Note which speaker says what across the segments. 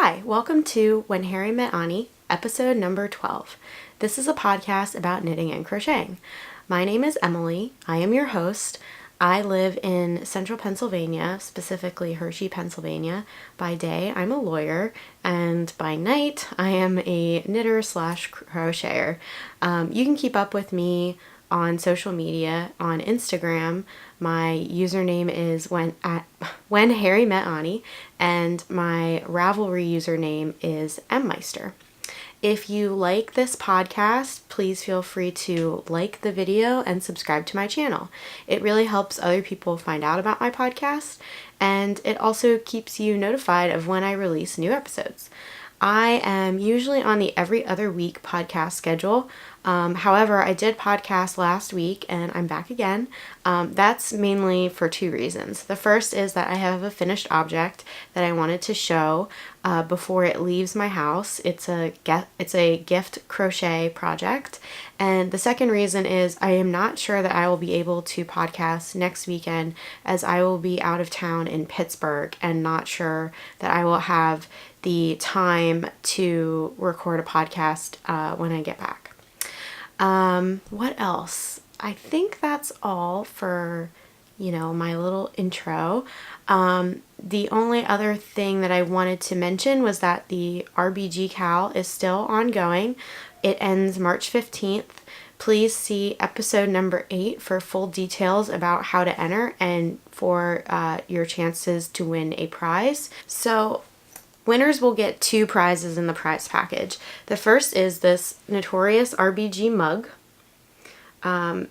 Speaker 1: Hi, welcome to When Harry Met Onnie, episode number 12. This is a podcast about knitting and crocheting. My name is Emily. I am your host. I live in central Pennsylvania, specifically Hershey, Pennsylvania. By day, I'm a lawyer, and by night, I am a knitter slash crocheter. You can keep up with me on social media. On Instagram, my username is when Harry Met Onnie, and my Ravelry username is mmeister. If you like this podcast, please feel free to like the video and subscribe to my channel. It really helps other people find out about my podcast, and it also keeps you notified of when I release new episodes. I am usually on the every other week podcast schedule. However, I did podcast last week and I'm back again. That's mainly for two reasons. The first is that I have a finished object that I wanted to show before it leaves my house. It's a gift crochet project. And the second reason is I am not sure that I will be able to podcast next weekend, as I will be out of town in Pittsburgh and not sure that I will have the time to record a podcast when I get back. What else? I think that's all for, my little intro. The only other thing that I wanted to mention was that the RBG Cal is still ongoing. It ends March 15th. Please see episode number 8 for full details about how to enter and for your chances to win a prize. So winners will get 2 prizes in the prize package. The first is this Knitorious RBG mug.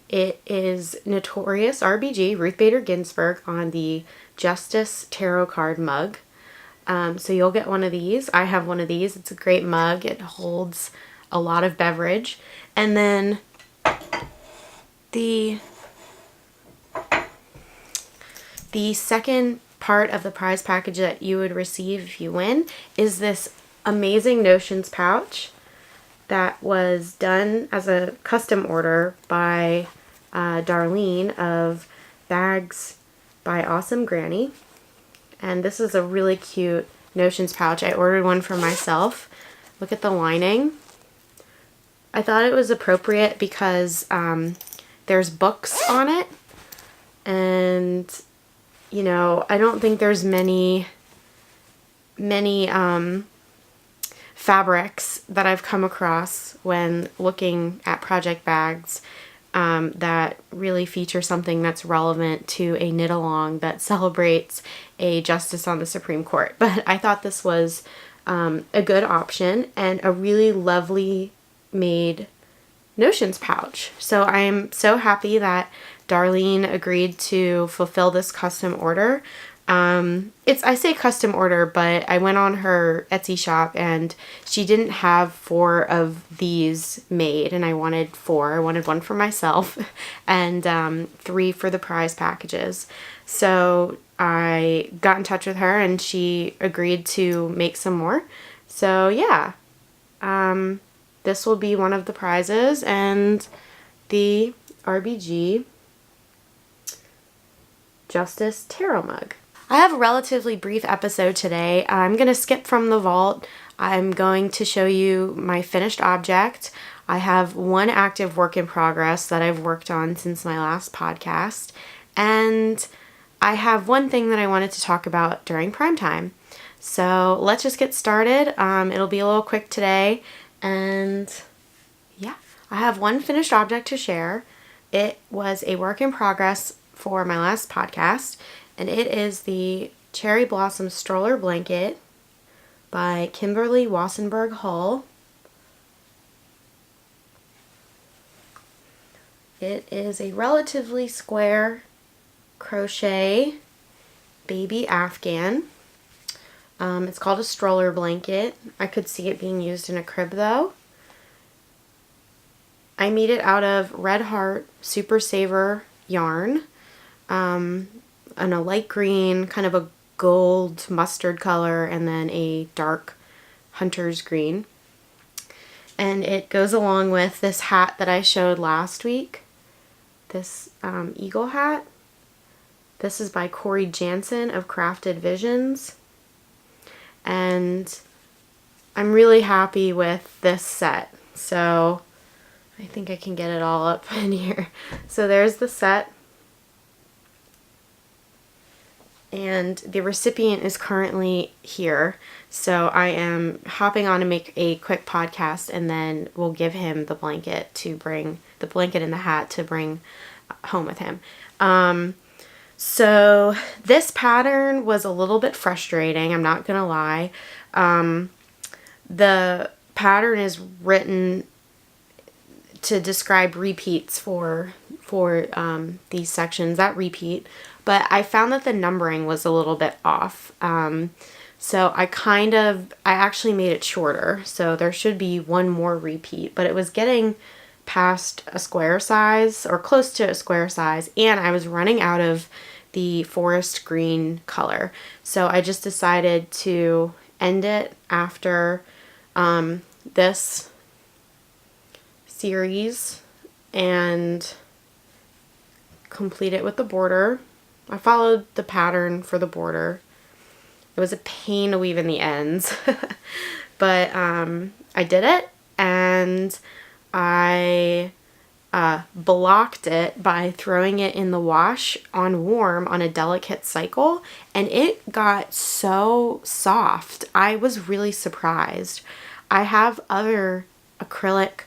Speaker 1: It is Knitorious RBG, Ruth Bader Ginsburg, on the Justice Tarot card mug. So you'll get one of these. I have one of these. It's a great mug. It holds a lot of beverage. And then the second part of the prize package that you would receive if you win is this amazing notions pouch that was done as a custom order by Darlene of BagsbyAwesomeGrannie. And this is a really cute notions pouch. I ordered one for myself. Look at the lining. I thought it was appropriate because there's books on it, and I don't think there's many fabrics that I've come across when looking at project bags that really feature something that's relevant to a knit along that celebrates a justice on the Supreme Court. But I thought this was a good option and a really lovely made notions pouch. So I'm so happy that Darlene agreed to fulfill this custom order. I say custom order, but I went on her Etsy shop and she didn't have 4 of these made, and I wanted 4. I wanted one for myself and 3 for the prize packages. So I got in touch with her and she agreed to make some more. So yeah, this will be one of the prizes, and the RBG Justice Tarot mug. I have a relatively brief episode today. I'm going to skip from the vault. I'm going to show you my finished object. I have one active work in progress that I've worked on since my last podcast. And I have one thing that I wanted to talk about during prime time. So let's just get started. It'll be a little quick today. And yeah, I have one finished object to share. It was a work in progress for my last podcast, and it is the Cherry Blossom Stroller Blanket by Kimberly Wassenberg Hull. It is a relatively square crochet baby Afghan. It's called a stroller blanket. I could see it being used in a crib though. I made it out of Red Heart Super Saver yarn. And a light green, kind of a gold mustard color, and then a dark hunter's green. And it goes along with this hat that I showed last week, this eagle hat. This is by Janssen of Crafted Visions. And I'm really happy with this set. So I think I can get it all up in here. So there's the set. And the recipient is currently here. So I am hopping on to make a quick podcast, and then we'll give him the blanket and the hat to bring home with him. So this pattern was a little bit frustrating, I'm not gonna lie. The pattern is written to describe repeats for these sections that repeat, but I found that the numbering was a little bit off. So I actually made it shorter, so there should be one more repeat, but it was getting past a square size or close to a square size, and I was running out of the forest green color. So I just decided to end it after this series and complete it with the border. I followed the pattern for the border. It was a pain to weave in the ends, but I did it, and I blocked it by throwing it in the wash on warm on a delicate cycle, and it got so soft. I was really surprised. I have other acrylic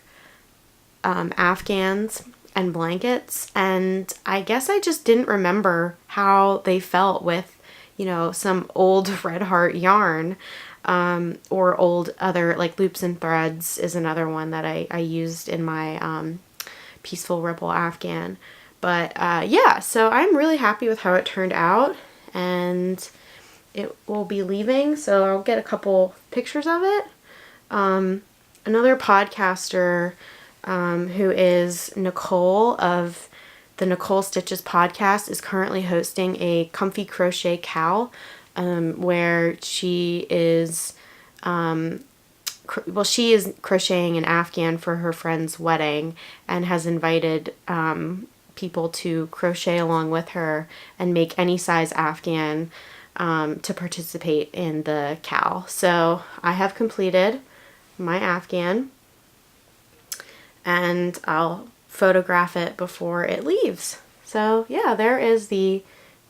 Speaker 1: Afghans and blankets, and I guess I just didn't remember how they felt with, you know, some old Red Heart yarn, or old other, like Loops and Threads is another one that I used in my Peaceful Ripple Afghan. But yeah, so I'm really happy with how it turned out, and it will be leaving, so I'll get a couple pictures of it. Another podcaster who is Nicole of the Nicole Stitches podcast is currently hosting a Comfy Crochet Cow, where she is she is crocheting an Afghan for her friend's wedding, and has invited people to crochet along with her and make any size Afghan to participate in the cow. So I have completed my Afghan, and I'll photograph it before it leaves. So yeah, there is the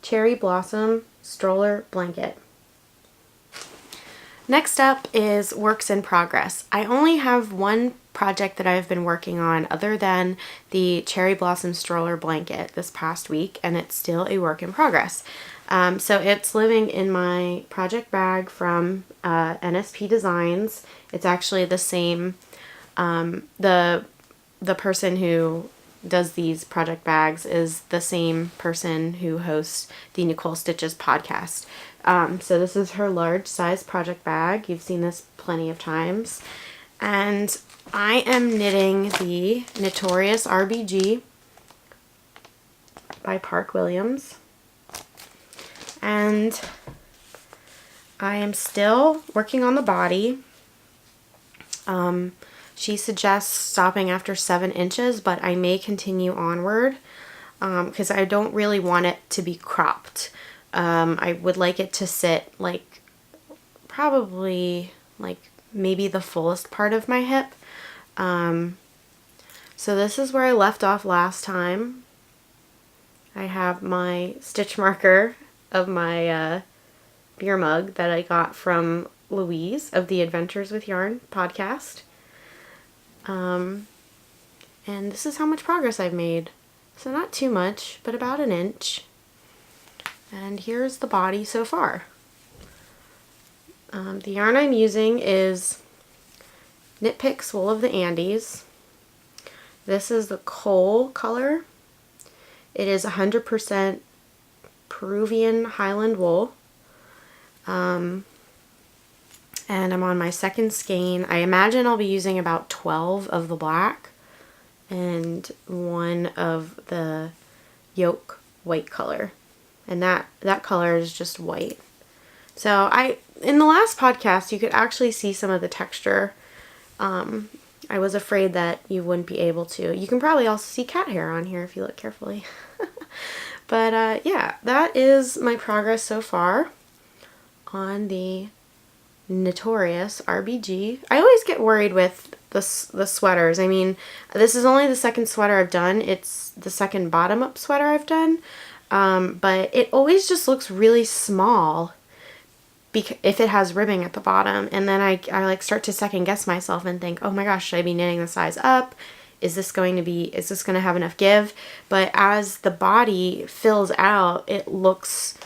Speaker 1: Cherry Blossom Stroller blanket. Next up is works in progress. I only have one project that I've been working on other than the Cherry Blossom Stroller blanket this past week, and it's still a work in progress. So it's living in my project bag from NSP Designs. It's actually the same, the person who does these project bags is the same person who hosts the Nicole Stitches podcast. So this is her large size project bag. You've seen this plenty of times. And I am knitting the Knitorious RBG by Park Williams. And I am still working on the body. She suggests stopping after 7 inches, but I may continue onward because I don't really want it to be cropped. I would like it to sit like probably like maybe the fullest part of my hip. So this is where I left off last time. I have my stitch marker of my beer mug that I got from Louise of the Adventures with Yarn podcast. And this is how much progress I've made. So not too much, but about 1 inch. And here's the body so far. The yarn I'm using is KnitPicks Wool of the Andes. This is the coal color. It is 100% Peruvian Highland wool. And I'm on my second skein. I imagine I'll be using about 12 of the black and 1 of the yoke white color. And that color is just white. So in the last podcast, you could actually see some of the texture. I was afraid that you wouldn't be able to. You can probably also see cat hair on here if you look carefully. But yeah, that is my progress so far on the Knitorious RBG. I always get worried with the sweaters. I mean, this is only the second sweater I've done. It's the second bottom up sweater I've done. But it always just looks really small if it has ribbing at the bottom. And then I like start to second guess myself and think, oh my gosh, should I be knitting the size up? Is this going to have enough give? But as the body fills out, it looks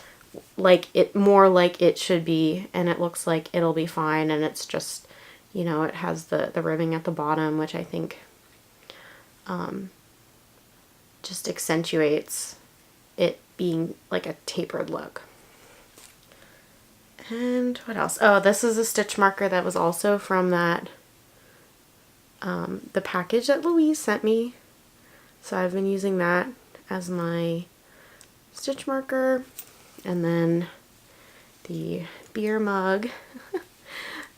Speaker 1: like more like it should be, and it looks like it'll be fine. And it's just, you know, it has the ribbing at the bottom, which I think just accentuates it being like a tapered look. And what else? Oh, this is a stitch marker that was also from that the package that Louise sent me. So I've been using that as my stitch marker, and then the beer mug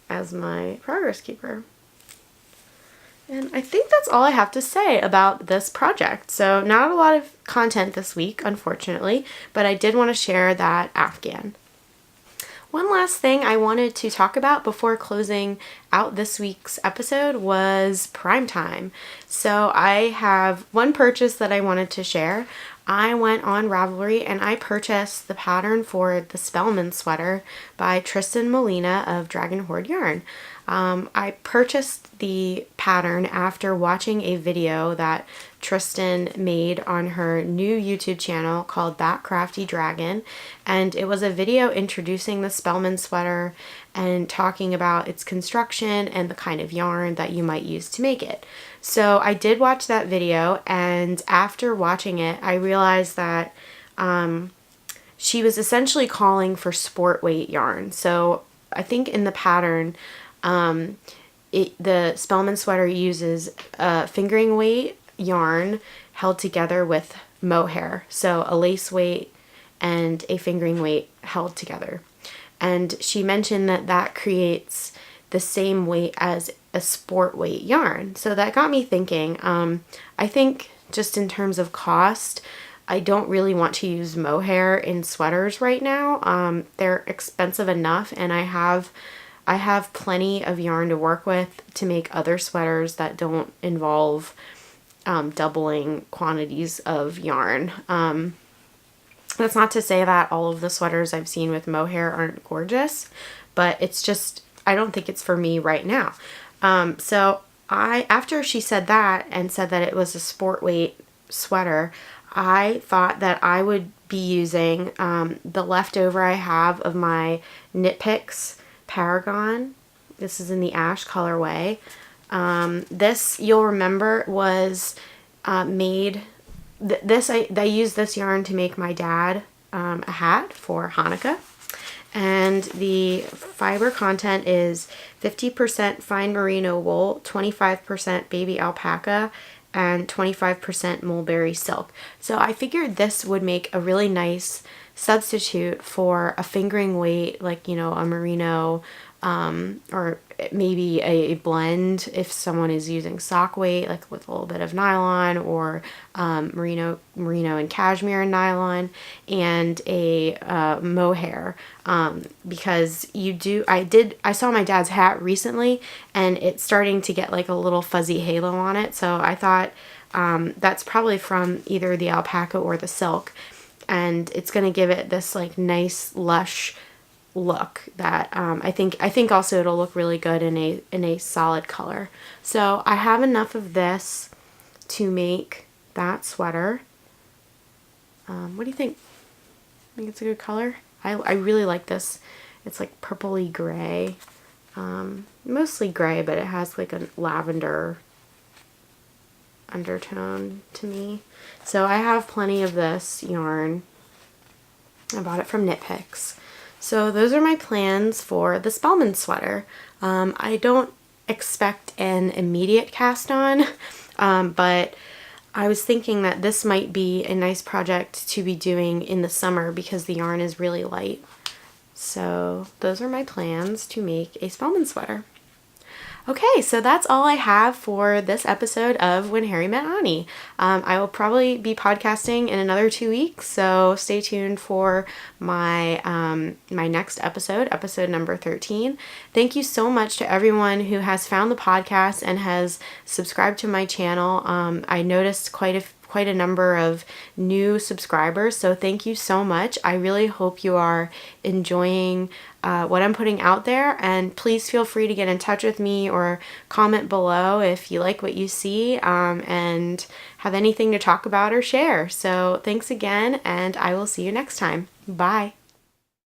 Speaker 1: as my progress keeper. And I think that's all I have to say about this project. So not a lot of content this week, unfortunately, but I did want to share that Afghan. One last thing I wanted to talk about before closing out this week's episode was Prime Time. So I have one purchase that I wanted to share. I went on Ravelry and I purchased the pattern for the Spellman sweater by Trysten Molina of Dragon Hoard Yarn. I purchased the pattern after watching a video that Trysten made on her new YouTube channel called That Crafty Dragon, and it was a video introducing the Spellman sweater and talking about its construction and the kind of yarn that you might use to make it. So I did watch that video, and after watching it I realized that she was essentially calling for sport weight yarn. So I think in the pattern the Spellman sweater uses fingering weight yarn held together with mohair, so a lace weight and a fingering weight held together. And she mentioned that that creates the same weight as a sport weight yarn. So that got me thinking. I think just in terms of cost, I don't really want to use mohair in sweaters right now. They're expensive enough, and I have plenty of yarn to work with to make other sweaters that don't involve doubling quantities of yarn. That's not to say that all of the sweaters I've seen with mohair aren't gorgeous, but it's just, I don't think it's for me right now. So after she said that and said that it was a sport weight sweater, I thought that I would be using the leftover I have of my KnitPicks Paragon. This is in the ash colorway. This, you'll remember, was made, I used this yarn to make my dad a hat for Hanukkah. And the fiber content is 50% fine merino wool, 25% baby alpaca, and 25% mulberry silk. So I figured this would make a really nice substitute for a fingering weight, like, you know, a merino, or maybe a blend if someone is using sock weight, like with a little bit of nylon, or merino and cashmere and nylon, and a mohair, because I saw my dad's hat recently and it's starting to get like a little fuzzy halo on it, so I thought that's probably from either the alpaca or the silk, and it's going to give it this like nice lush look that I think also it'll look really good in a solid color. So I have enough of this to make that sweater. What do you think? I think it's a good color. I really like this. It's like purpley gray, mostly gray, but it has like a lavender undertone to me. So I have plenty of this yarn. I bought it from KnitPicks. So those are my plans for the Spellman sweater. I don't expect an immediate cast on, but I was thinking that this might be a nice project to be doing in the summer because the yarn is really light. So those are my plans to make a Spellman sweater. Okay, so that's all I have for this episode of When Harry Met Onnie. I will probably be podcasting in another 2 weeks, so stay tuned for my my next episode, episode number 13. Thank you so much to everyone who has found the podcast and has subscribed to my channel. I noticed quite a number of new subscribers, so thank you so much. I really hope you are enjoying what I'm putting out there, and please feel free to get in touch with me or comment below if you like what you see and have anything to talk about or share. So thanks again, and I will see you next time. Bye.